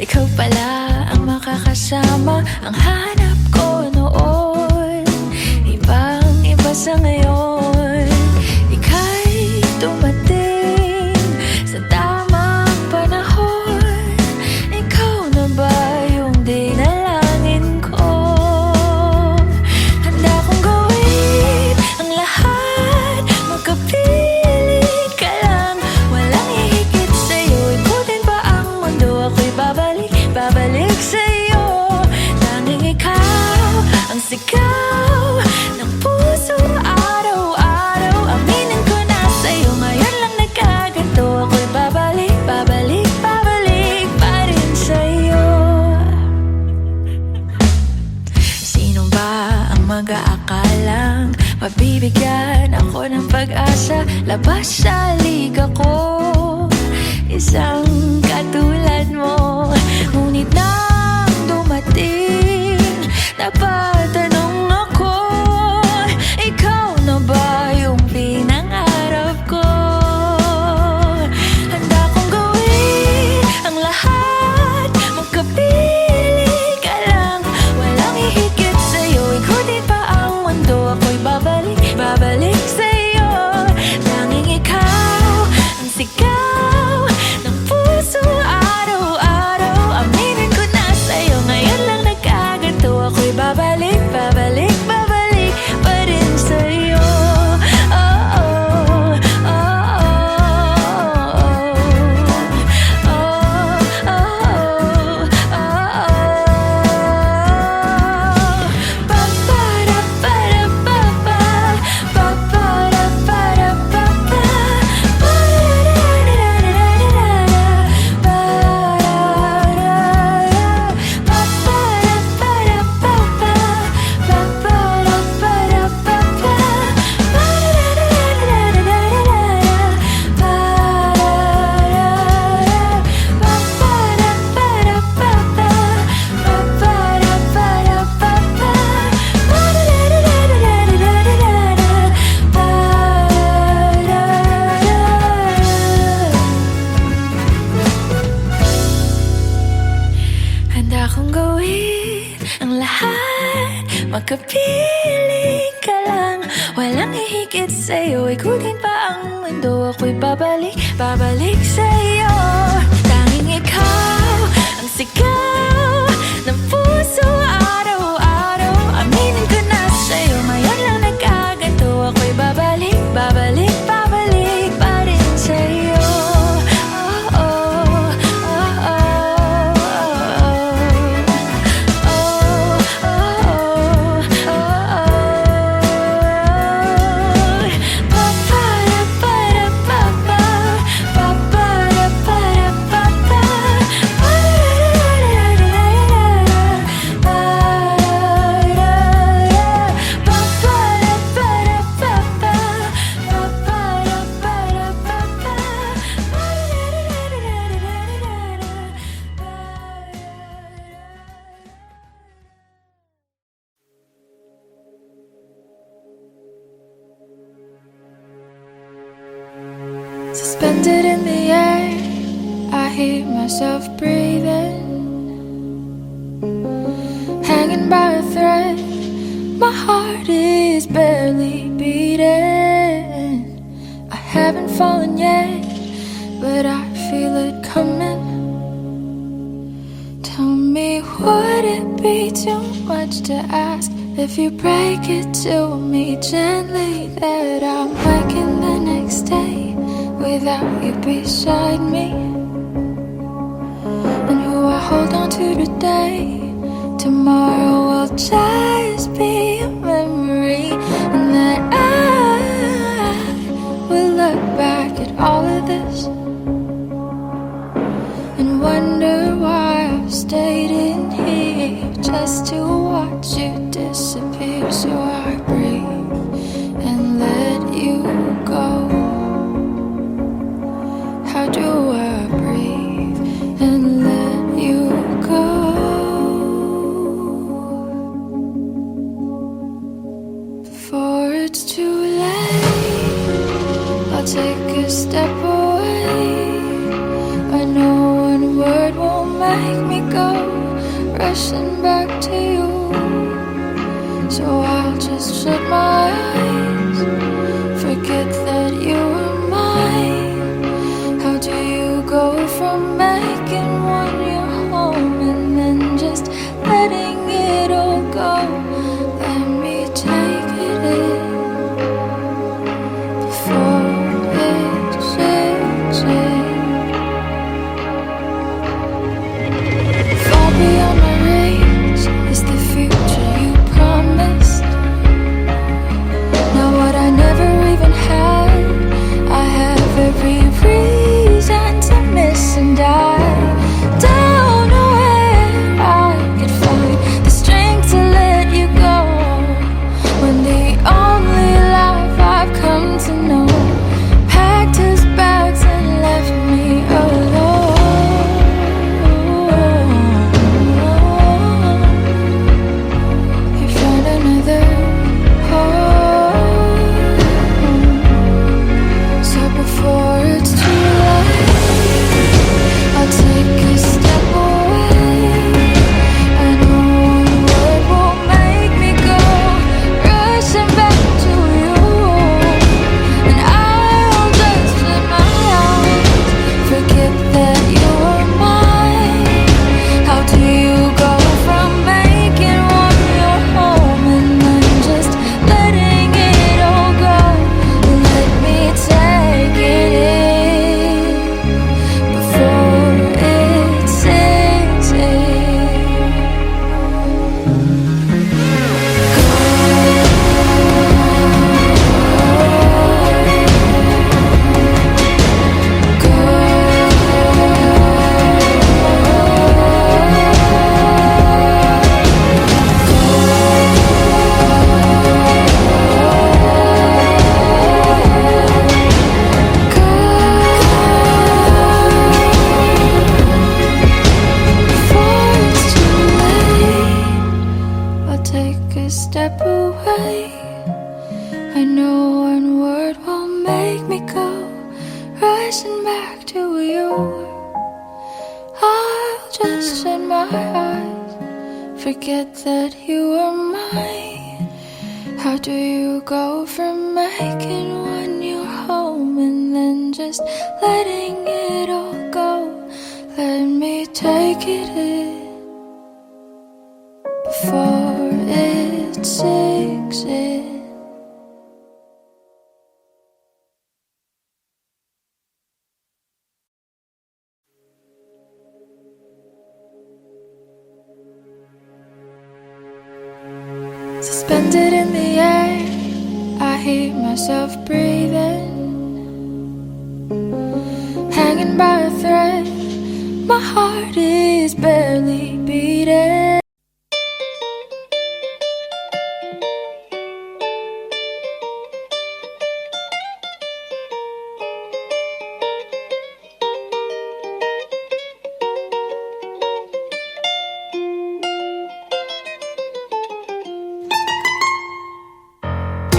Ikaw pala ang makakasama, ang hanap ko noon. Ibang-iba sa ngayon, ika'y dumating sa tamang panahon. Ikaw na ba yung dinalangin ko? Handa kong gawin ang lahat, magkapiling ka lang. Walang hihigit sa'yo, ikutin pa ang mundo. Ako'y babalik sa'yo. Tanging ikaw ang sigaw ng puso araw-araw. Aminin ko na sa'yo, ngayon lang nagkaganto. Ako'y babalik pa rin sa'yo. Sino ba ang mag-aakalang mabibigyan ako ng pag-asa? Labas sa liga ko, isang katulad mo. Ngunit nang dumating, napatanong ako, ikaw na ba yung pinangarap ko? Handa kong gawin ang lahat, magkapiling ka lang. Walang hihigit sa'yo, ikutin pa ang mundo. Ako'y babalik sa'yo. Tanging ikaw ang sigaw ng puso araw-araw. Aminin ko na sa'yo, ngayon lang nagkaganto. Ako'y babalik pa rin sa'yo. Oh, oh, oh, oh, oh, oh, handa akong gawin ang lahat, magkapiling ka lang. Walang hihigit sa'yo, ikutin pa ang mundo. Ako'y babalik sa'yo. Tanging ikaw ang sigaw ng puso araw-araw. Aminin ko na sa'yo, ngayon lang nagkaganto. Ako'y babalik pa rin sa'yo. Oh, oh, oh, suspended in the air, I hear myself breathing, hanging by a thread. My heart is barely beating. I haven't fallen yet, but I feel it coming. Tell me, would it be too much to ask if you break it to me gently that I'm waking the next day without you beside me? And who I hold on to today, tomorrow will just be a memory. And that I will look back at all of this and wonder why I've stayed in here just to watch you disappear. So I breathe and let you go. How do I breathe and let you go? Before it's too late, I'll take a step away. I know one word won't matter. make me go rushing back to you. So I'll just shut my eyes, forget that you were mine. How do you go from making one your home and then just letting it all go? Let me take it in before it sinks in. Far beyond my reach is the future you promised. Now what I never even had, I have every reason to miss, and I don't know where I could find the strength to let you go, when the only life I've come to know packed his bags and left me alone. You found another home, so before it's too late, I'll take a step away. I know one word won't make me go rushing back to you, and I'll just shut my eyes, forget that you were mine. How do you go from making one your home and then just letting it all go? Let me take it in before it sinks in. Before it's too late, I'll take a step away. I know one word won't make me go rushing back to you. I'll just shut my eyes, forget that you were mine. How do you go from making one your home and then just letting it all go? Let me take it in before it sinks in. Suspended in the air, I hear myself breathing, hanging by a thread. My heart is barely beating.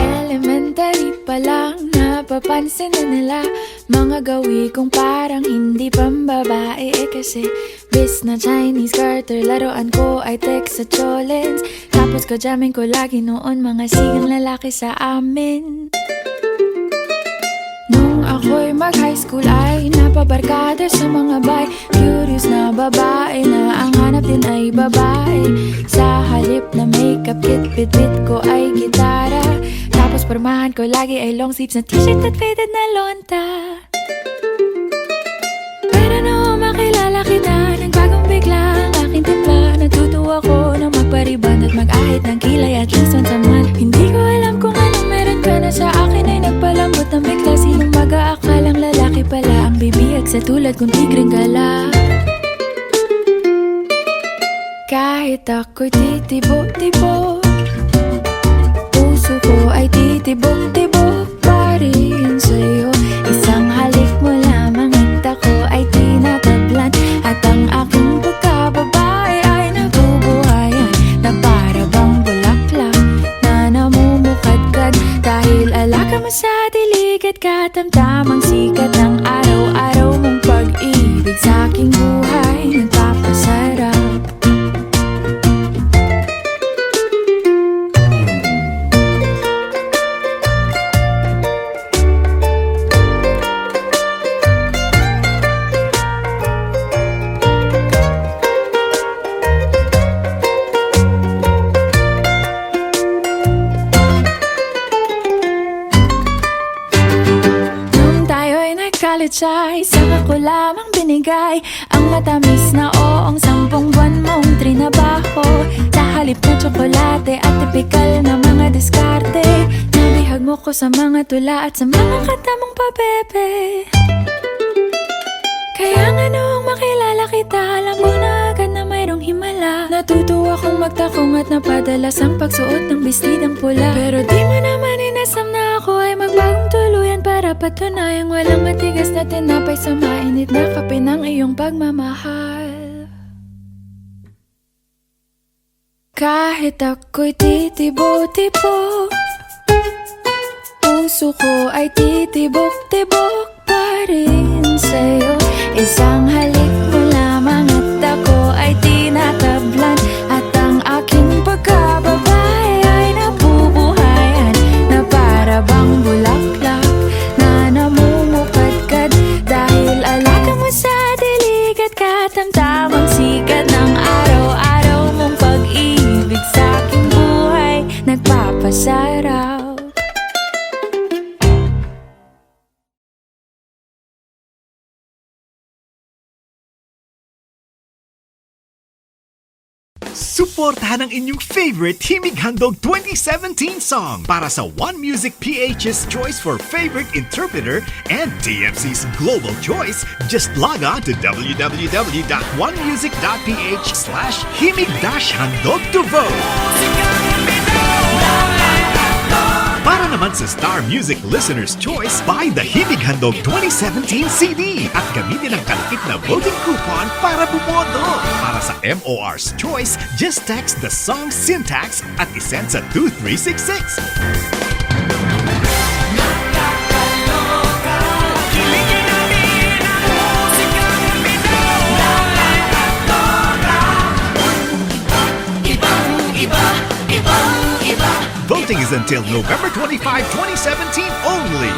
Elementary pa lang, napapansin na nila mga gawi kong parang hindi pambabae. Kasi bis na Chinese Carter, laruan ko ay text sa cholens. Tapos ko jamming ko lagi noon mga sigang lalaki sa amin. Nung ako'y mag-high school ay napabarkada sa mga bay. Curious na babae na ang hanap din ay babae. Sa halip na makeup kit, bit-bit ko ay gitara. Tapos pormahan ko lagi ay long sleeves na t-shirt at faded na lonta. Pero nung makilala kita, nagbagong bigla ang aking timpla. Natutuwa ko na magpariban at mag-ahit ng kilay at least once a month. Hindi ko alam kung anong meron ka na sa akin ay nagpalambot ng bigla. Sinong mag-aakalang lalaki pala ang bibihag sa tulad kong tigreng gala. Kahit ako'y titibo-tibo, puso ko ay titibok-tibok pa rin sa'yo. Isang halik mo lamang at ako ay tinatablan, at ang aking pagkababae ay nabubuhayan na para bang bulaklak na namumukadkad. Dahil alaka mo sa dilig at katamtamang sikat ng araw-araw mong pag-ibig sa aking buhay. Nagpapasa tsay, saka ko lamang binigay ang matamis na oong 10 buwan mong trinabaho. Sa halip na tsokolate at tipikal na mga diskarte, nabihag mo ko sa mga tula at sa mga kanta mong pabebe. Kaya nga noong makilala kita, alam mo na agad na mayroong himala. Natutuwa kong magtakong at napadalas ang pagsuot ng bestidang pula. Pero di mo naman inasam na ako ay magbagong tuluyan para patunayang walang matigas na tinapay sa mainit na kape ng iyong pagmamahal. Kahit ako'y titibo-tibo, puso ko ay titibok-tibok pa rin sa'yo. Isang halik mo lamang at ako ay tinatablan, at ang aking pagkababae ay nabubuhayan na para bang bulaklak na namumukadkad. Dahil alaga mo sa dilig at katamtamang sikat ng araw-araw mong pag-ibig sa aking buhay nagpapasarap. Suportahan ang inyong favorite Himig Handog 2017 song para sa One Music PH's choice for favorite interpreter and TFC's global choice. Just log on to www.onemusic.ph/himig-handog to vote. Para naman sa Star Music Listener's Choice, buy the Himig Handog 2017 CD at gamitin ang kalakip na voting coupon para bumoto. Para sa MOR's Choice, just text the song syntax at isend sa 2366. Voting is until November 25, 2017 only.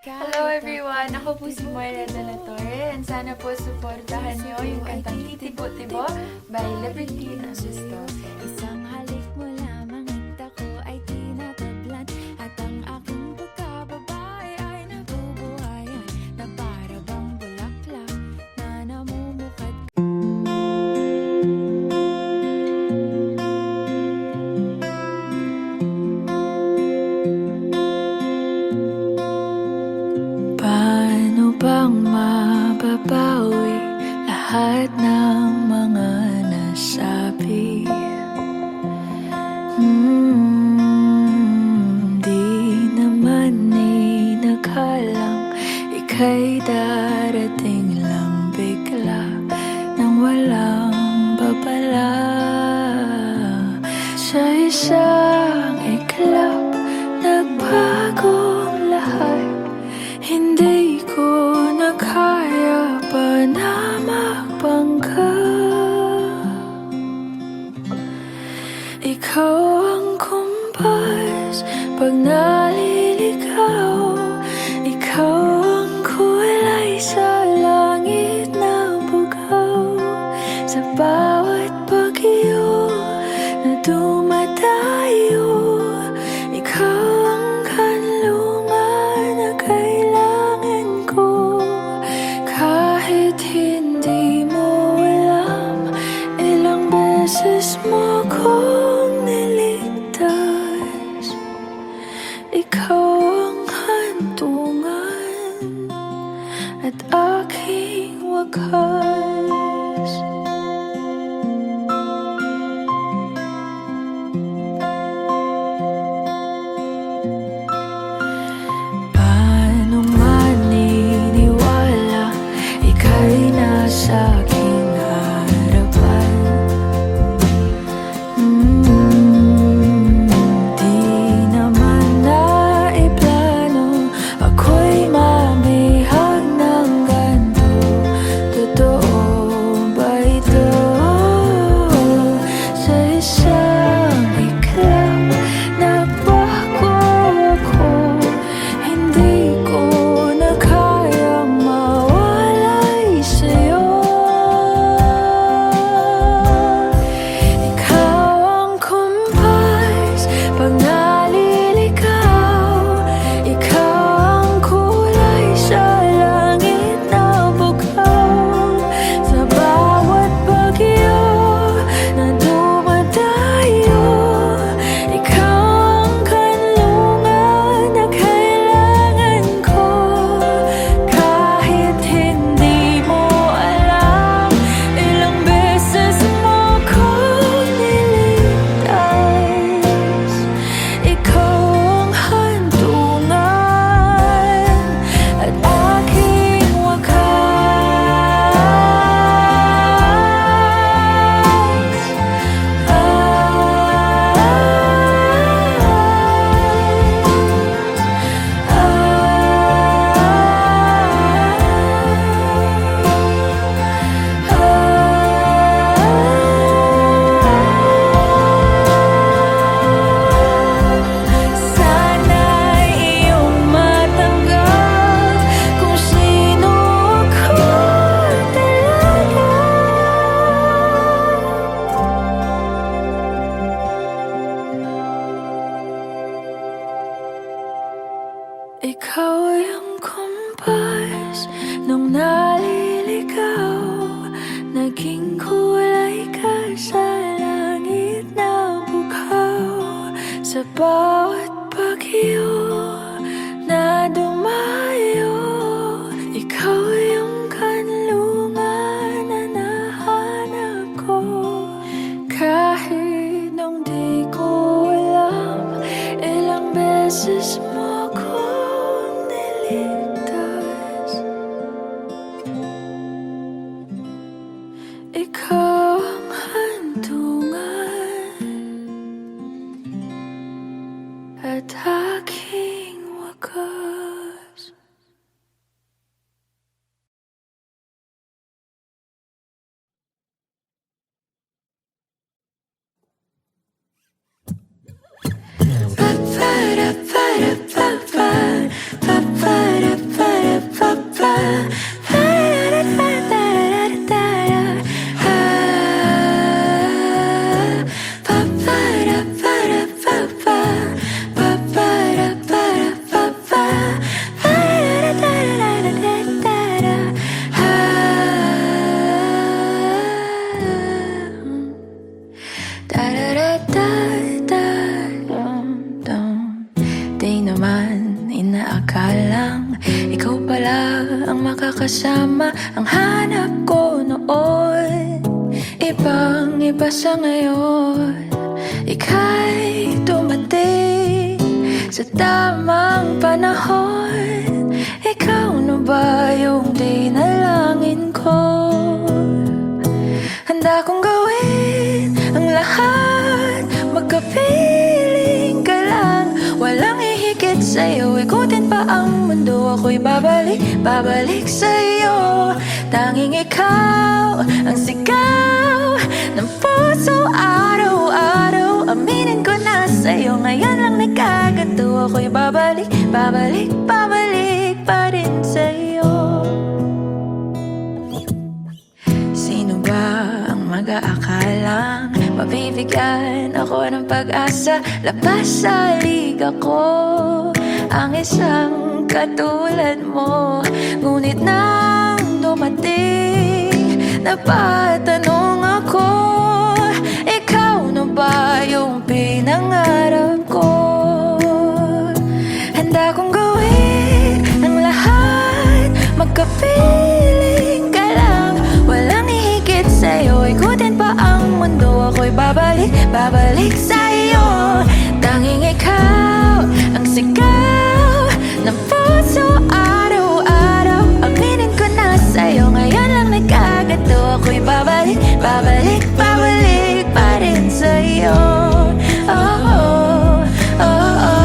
Hello everyone! Ako po si Moira de la Torre, and sana po supportahan niyo yung kantang Titibo-Tibo by Liberty Gusto. Isang halik mo lamang at ako ay tinatablan, at ang aking pagkababae ay nabubuhayan na para bang bulaklak na namumukad. Paano bang mababawi lahat ng mga nasabi? Di naman inakalang ika'y darating lang bigla nang walang babala. Sa isang iklap, nagbagong lahat. Hindi ko na kaya pa na magpangka. Ikaw ang kumpas pag naliligaw. Ikaw ang kulay sa langit na bugaw. Sa bawat bagyo na dumadayo, ikaw ang kanlungan na kailangan ko. Kahit hindi mo alam, ilang beses mo kong niligtas. Ikaw ang hantungan at aking wakas. Paano maniniwala ika'y nasa aking harapan? Di naman naiplano ako'y mabihag ng ganito. Totoo ikaw ang hantungan at aking wakas. Di naman inaakalang ikaw pala ang makakasama. Ang hanap ko noon, ibang iba sa ngayon. Ika'y dumating sa tamang panahon. Ikaw na ba yung dinalangin ko? Handa kong gawin ang lahat, magkapiling ka lang. Walang ihigit sa'yo, ikutin pa ang mundo. Ako'y babalik sa'yo. Tanging ikaw ang sigaw ng puso araw-araw. Aminin ko na sa'yo, ngayon lang nagkaganto. Ako'y babalik pa rin sa'yo. Sino ba ang mag-aakalang mabibigyan ako ng pag-asa? Labas sa liga ko ang isang katulad mo. Ngunit nang dumating, napatanong ako, ikaw na ba yung pinangarap ko? Handa kong gawin ang lahat, magkapiling ka lang. Walang ihigit sa'yo, ikutin pa ang mundo. Ako'y babalik sa'yo. Tanging ikaw ang sigaw ng puso araw-araw. Aminin ko na sa'yo, ngayon lang nagkaganto. Ako'y babalik pa rin sa'yo. Oh, oh, oh, oh.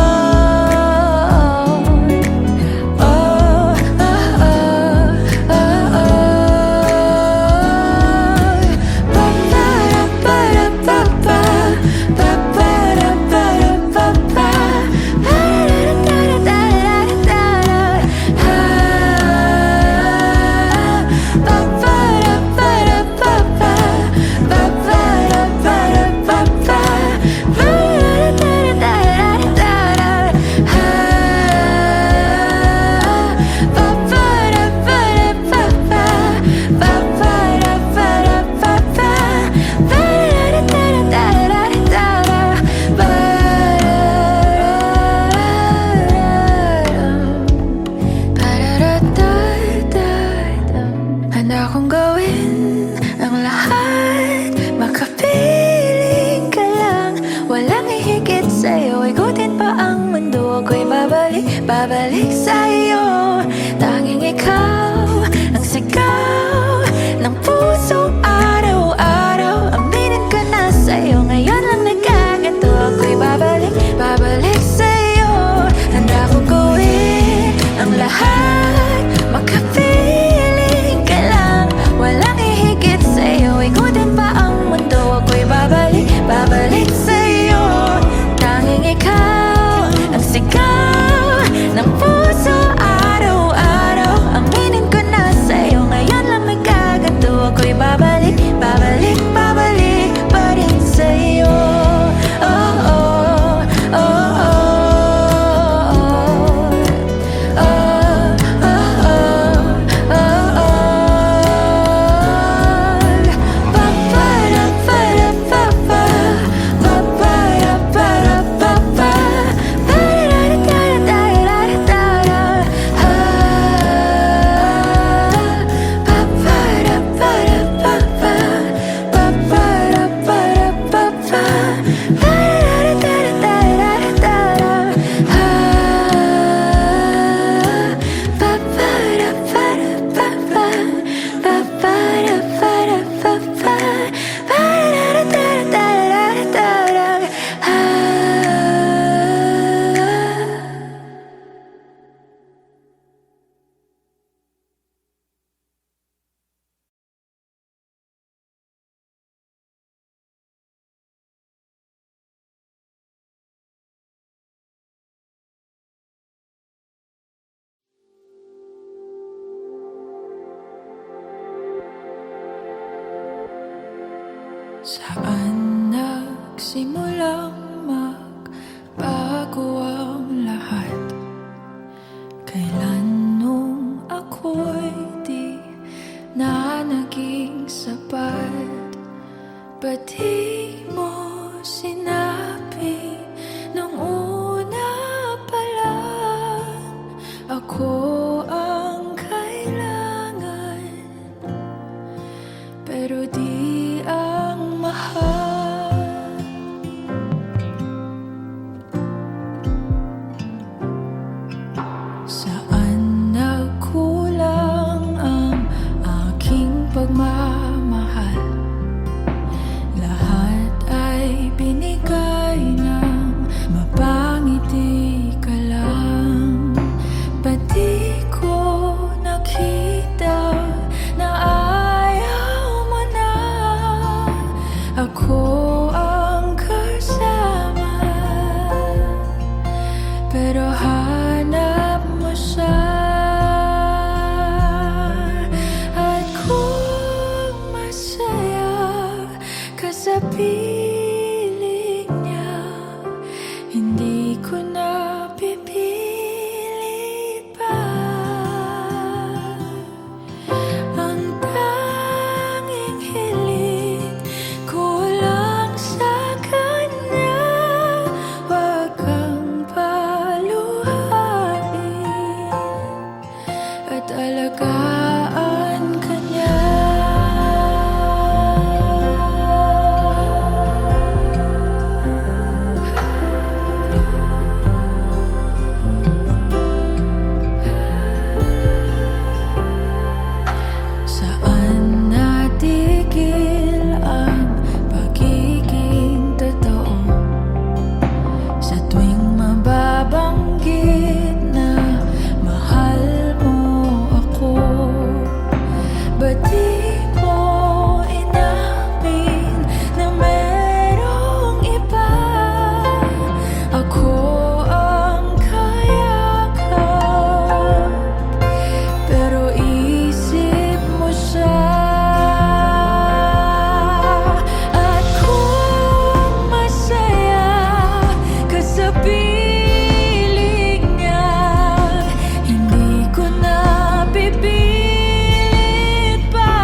Saan nagsimulang magbago ang lahat? Kailan nung ako'y di na naging sapat? Ba't di mo sinabi nung una pa lang ako ang kailangan, pero di ang mahal? Saan nagkulang ang aking pagmamahal? Lahat ay binigay ng mapangiti ka lang. Ba't di ko nakita na ayaw mo na ako ang kasama? Pero hanap mo siya, at kung masaya ka sa piling niya, hindi ko na pipilit pa. Ang tanging hiling ko lang sa kanya, wag kang paluhain at alagaan ka niya. Saan natigil ang pagiging totoo? Sa tuwing mababanggit na mahal mo ako, ba't di mo inamin na merong iba? Ako ang kayakap, pero isip mo siya. At kung masaya ka sa piling niya, hindi ko na pipilit pa.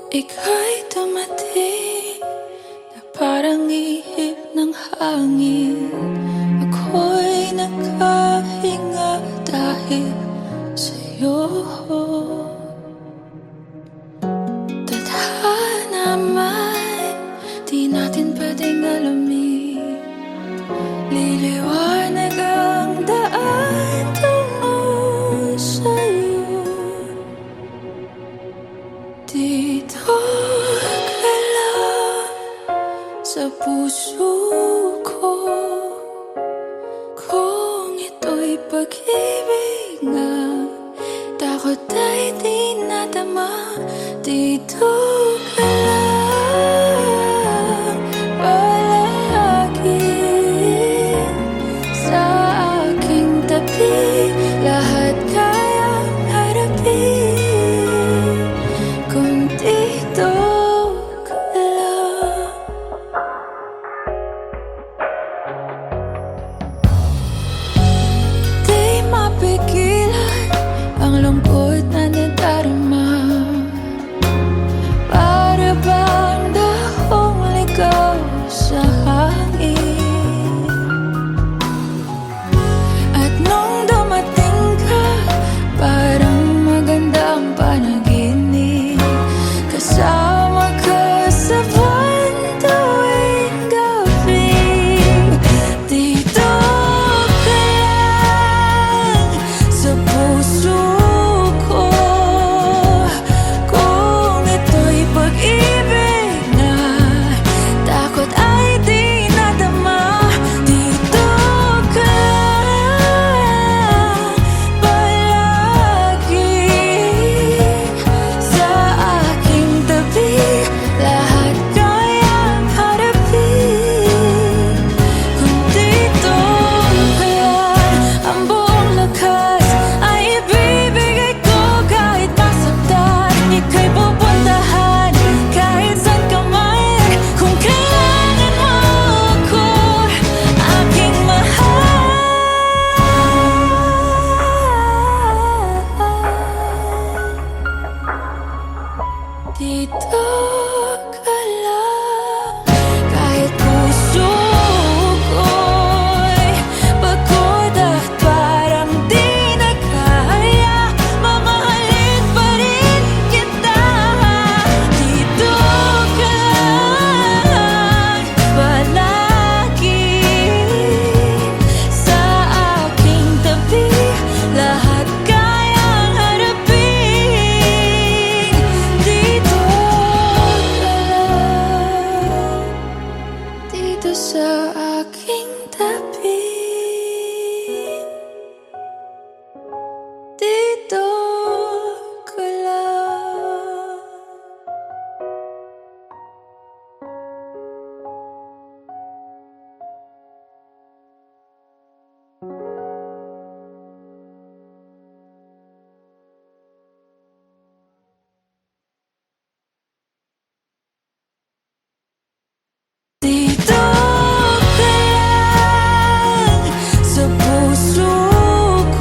Ika'y dumating na parang ihip ng hangin. Ako'y nakahinga dahil sa'yo. Tadhana man, di natin pwedeng alamin. Liliwanag ang daan tungo sa'yo. Dito ka lang sa puso ko. Kung ito'y pag-ibig nga, takot ay di nadama. Dito ka lang palagi sa aking tabi. Lahat kayang harapin kung dito ka lang. Di mapigilan ang lungkot na nadarama. Para bang dahong ligaw sa hangin. At nung dumating ka, parang magandang panaginip. Kasama ka sa buwan tuwing gabi. Dito ka lang sa puso ko. Kung ito'y pag-ibig na, takot ay di nadama. Dito ka lang palagi sa aking tabi. Lahat kayang harapin kung dito ka lang. Ang buong lakas ay ibibigay ko kahit masaktan. Ika'y pupuntahan kahit saan ka man. Kung kailangan mo ako, aking mahal. Dito ka lang kahit puso ko'y pagod at parang di na kaya. Mamahalin pa rin kita. Dito ka lang palagi sa aking tabi. Lahat kayang harapin. Dito ka lang, dito sa aking tabi. Dito ka lang. Dito ka lang sa puso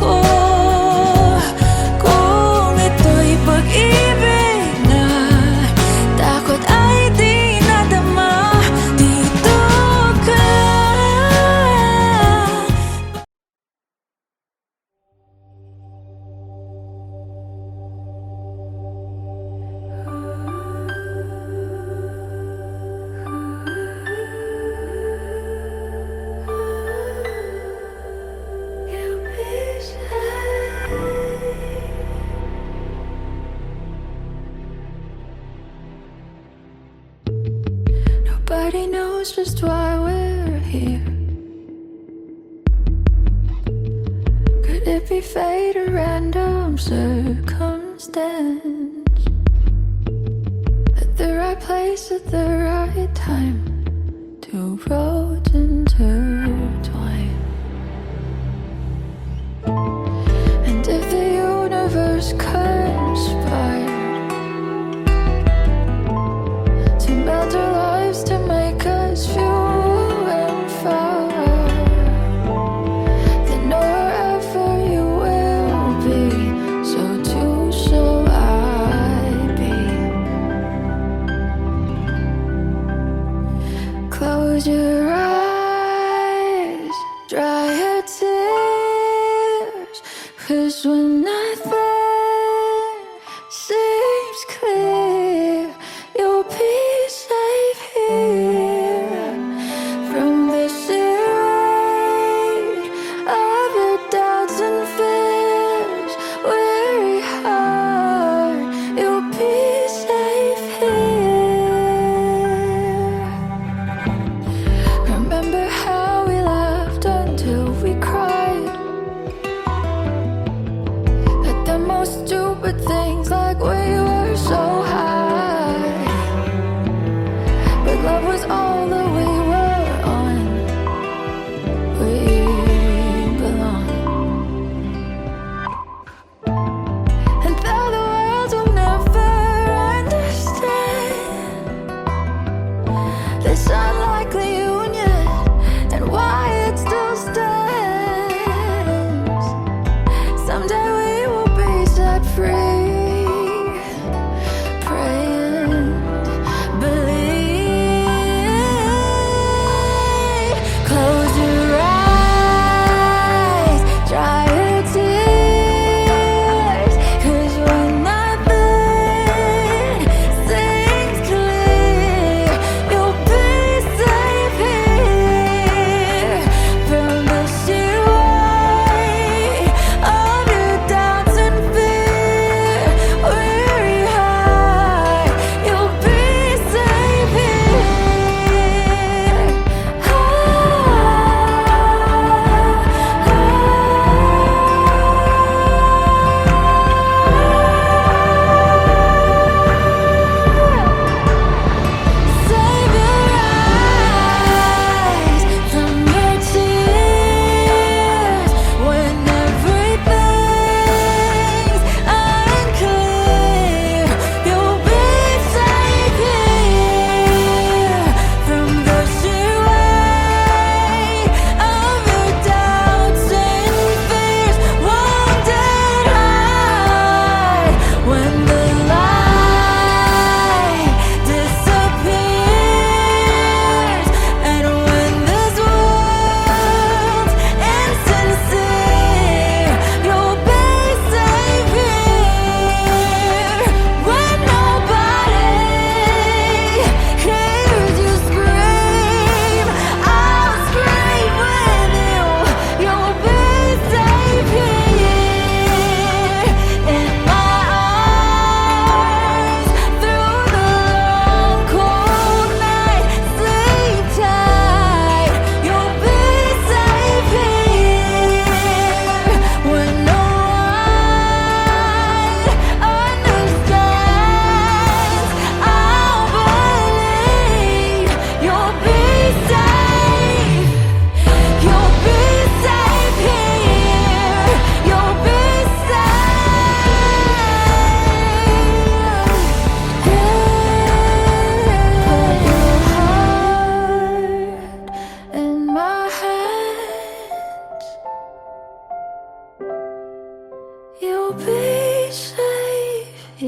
ko. Kung ito'y pag-ibig na, takot ay di nadama. Dito ka lang. You'll be safe. Nobody knows just why we're here. Could it be fate or random circumstance? At the right place at the right time, two roads intertwine. And if the universe conspired to melt our lives to make us few and far, then wherever you will be, so too shall I be.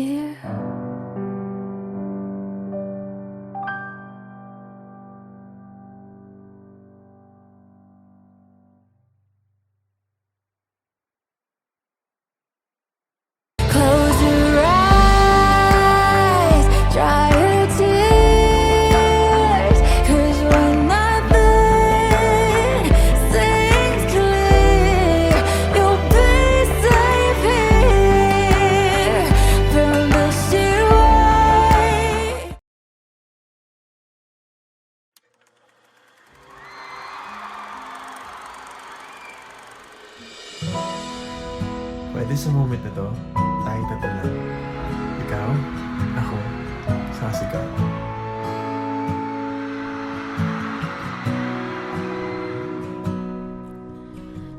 dear. Close your eyes, dry your tears, 'cause when nothing seems clear, you'll be safe here from the sea wave. Pwede sa moment na to, tayo tatalan. Ikaw, ako, sasigaw.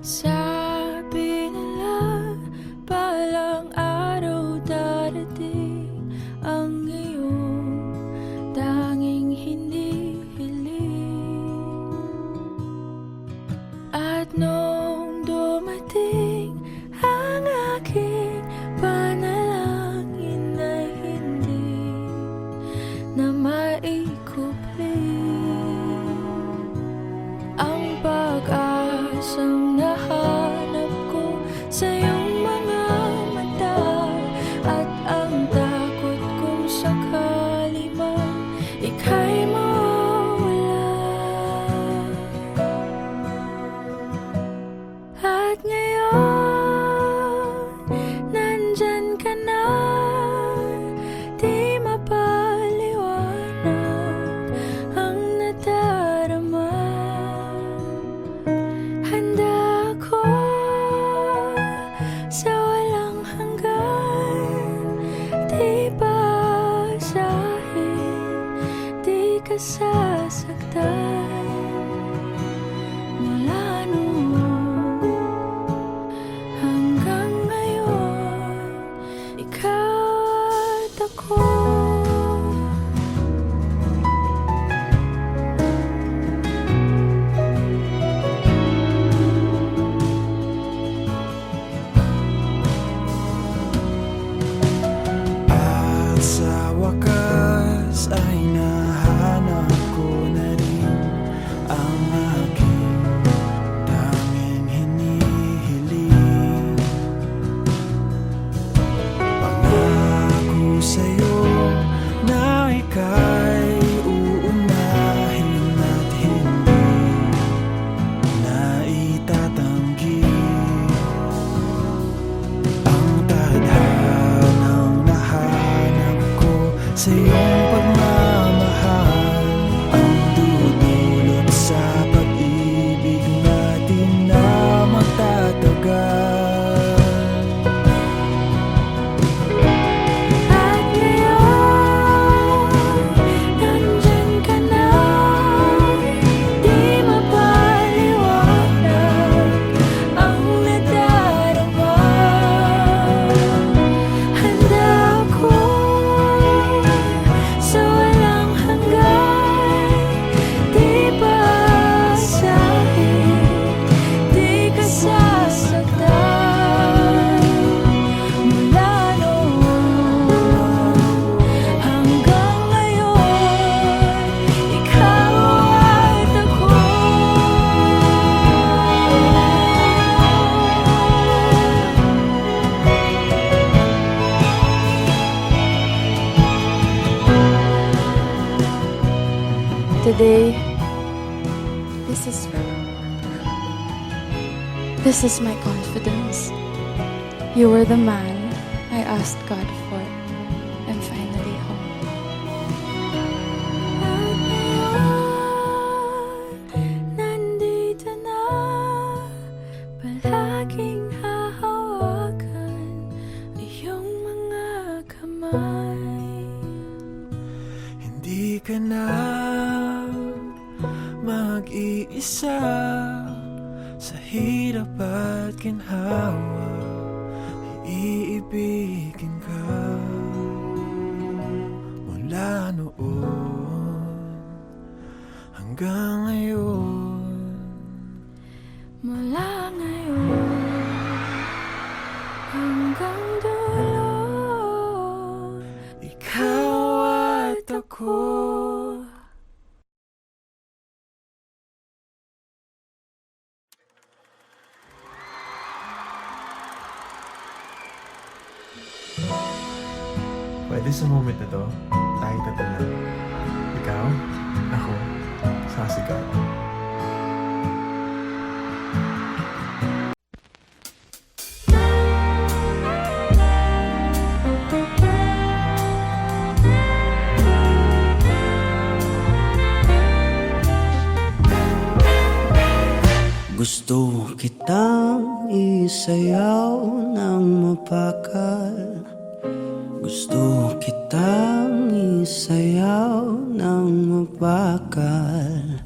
Sabi nila, balang araw darating ang iyong tanging hinihiling. At nung dumating ang aking panalangin na hindi na maikupling, ang pag-asang nahanap ko sa iyong mga mata, at ang takot kung sakali man ika'y mawala. At ngayon, nandyan ka na, di mapaliwanag ang nadarama. Handa ako sa walang hanggan, di basahin, di ka sasaktan. Mula noon hanggang ngayon, ikaw at ako. At sa wakas ay nahanap ko na rin ang aking tanging hinihiling. Pangako sa'yo na ika'y uunahin at hindi na itatanggi. Ang tadhanang nahanap ko sa iyong pagmamahal, ang dudulot sa pag-ibig natin na magtatagal. At ngayon, nandyan ka na, di mapaliwanag ang nadarama. Handa ako sa walang hanggan, di basahin, di ka sasaktan. Mula noon hanggang ngayon, ikaw at ako. Today, this is my confidence. You were the man I asked God for. I'm finally home. At ngayon, nandito na, palaging hahawakan iyong mga kamay. Hindi ka na mag-iisa sa hirap at ginhawa, iibigin ka. Mula noon hanggang ngayon, Mula ngayon hanggang dulo, Pwede sa moment na to, tayo tatlo lang. Ikaw, ako, sa sigaw. Gusto kitang isayaw ng mapakal. Gusto kitang isayaw ng mapakal.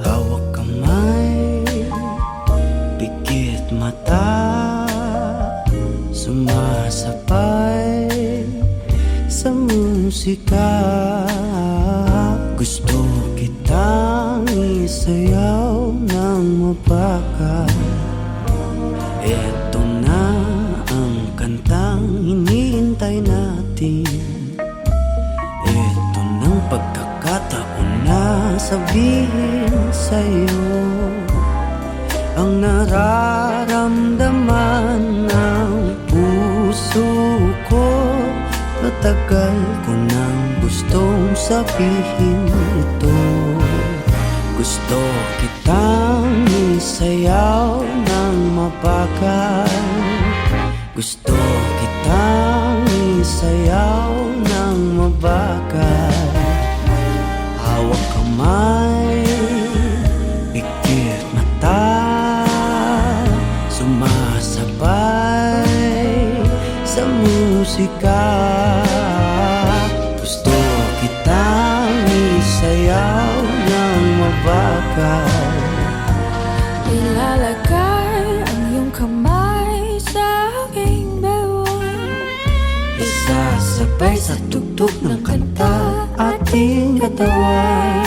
Hawak kamay, pikit mata, sumasabay sa musika. Gusto kitang isayaw ng mapakal. Eto na ang kantang hinihintay natin. Eto ng pagkakataon na sabihin sa'yo ang nararamdaman ng puso ko. Matagal ko nang gustong sabihin ito. Gusto kitang isayaw ng mapakal. Gusto kitang isayaw ng mabakal. Hawak kamay, pikit mata, sumasabay sa musika. Gusto kitang isayaw ng mabakal. Ilalagay ang iyong kamay sa aking bewang. Isasabay sa tugtog ng kanta ating katawan.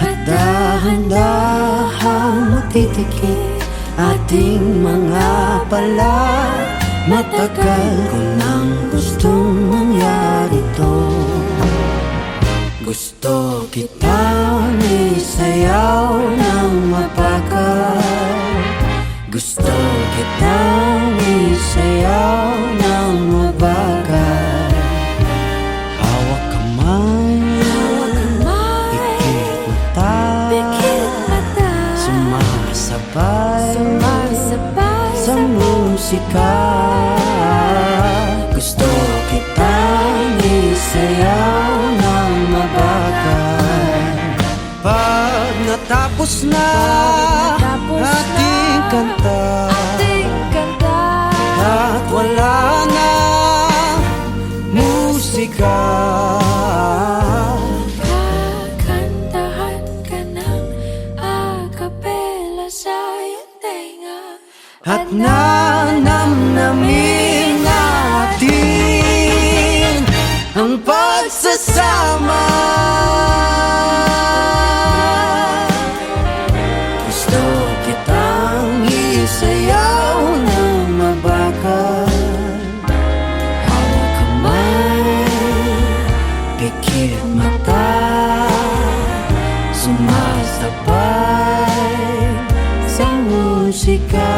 Handa-handahang matitikip ating mga pala. Matagal ko nang gustong mangyari to. Gusto kitang isayaw ng mapakal. Gusto kitang isayaw ng mabakal. Hawak kamay, pikit mata, sumasabay sa musika. Gusto kitang isayaw ng mabakal. Pag natapos na ating kanta, at wala na musika, Kakantahan ka ng acapella sa iyong tenga. at nanamnamin natin ang pagsasama. Gusto kitang isayaw ng mabakal. Hawak kamay, pikit mata, sumasabay sa musika.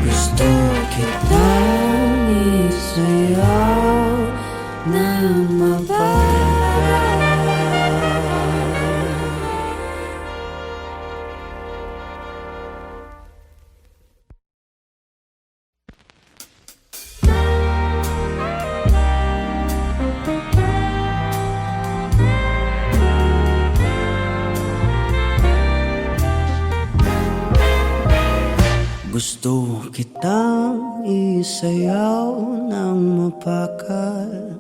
Gusto kitang isayaw ng mabakal. Gusto kitang isayaw ng mapakal.